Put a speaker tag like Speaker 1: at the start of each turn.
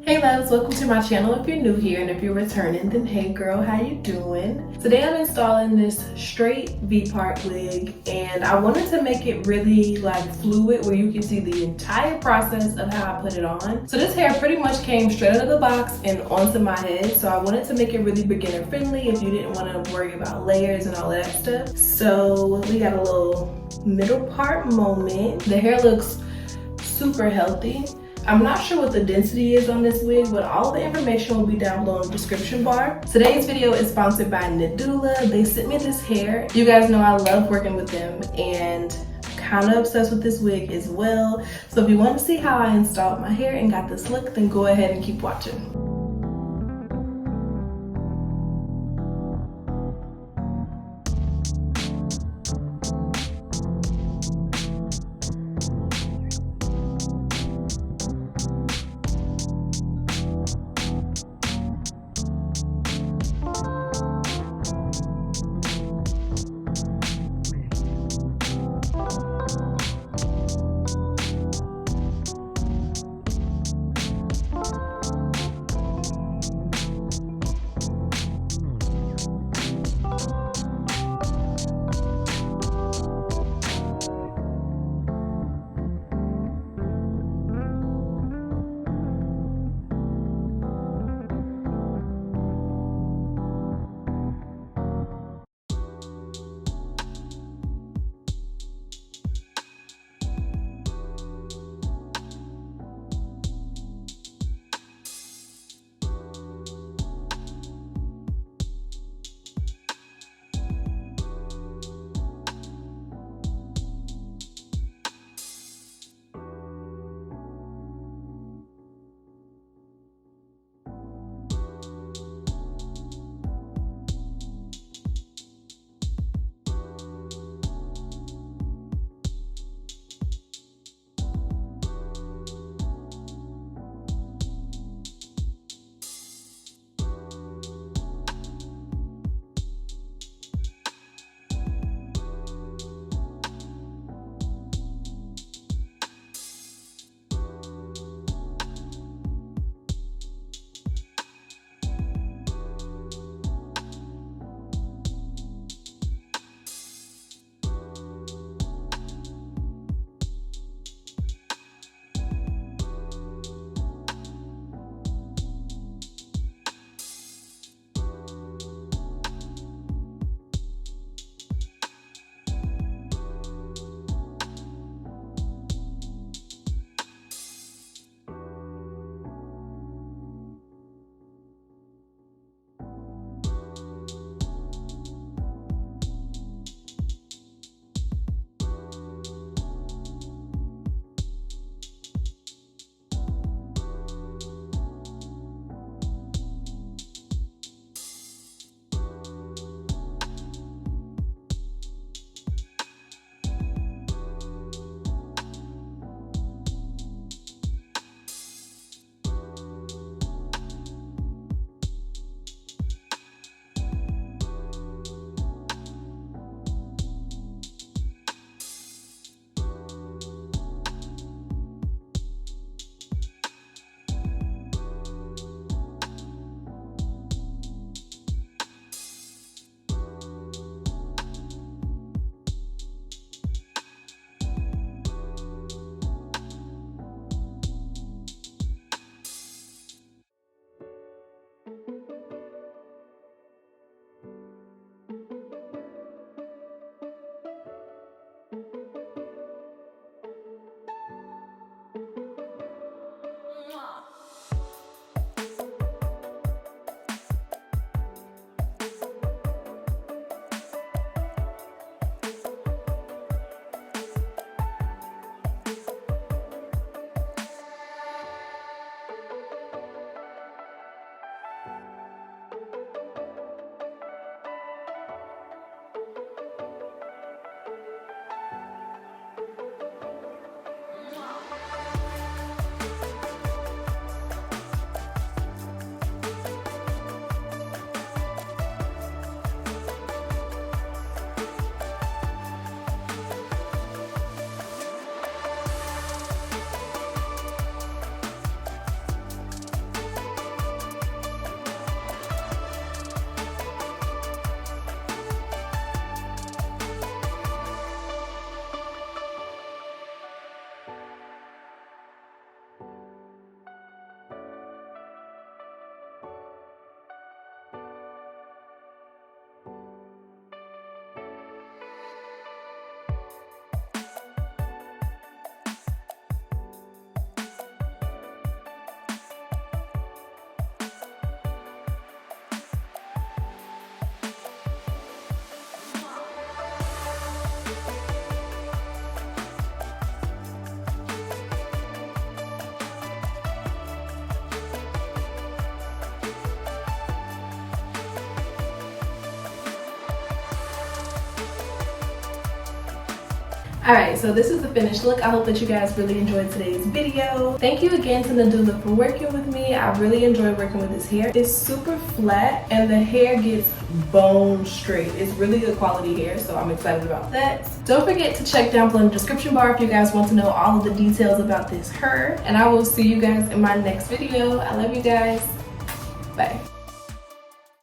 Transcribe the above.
Speaker 1: Hey loves, welcome to my channel if you're new here, and if you're returning, then hey girl, how you doing? Today I'm installing this straight V-part wig, and I wanted to make it really like fluid where you can see the entire process of how I put it on. So this hair pretty much came straight out of the box and onto my head, so I wanted to make it really beginner friendly if you didn't want to worry about layers and all that stuff. So we got a little middle part moment. The hair looks super healthy. I'm not sure what the density is on this wig, but all the information will be down below in the description bar. Today's video is sponsored by Nadula. They sent me this hair. You guys know I love working with them, and kind of obsessed with this wig as well. So if you want to see how I installed my hair and got this look, then go ahead and keep watching. Alright, so this is the finished look. I hope that you guys really enjoyed today's video. Thank you again to Nadula for working with me. I really enjoy working with this hair. It's super flat and the hair gets bone straight. It's really good quality hair, so I'm excited about that. Don't forget to check down below in the description bar if you guys want to know all of the details about this hair. And I will see you guys in my next video. I love you guys. Bye.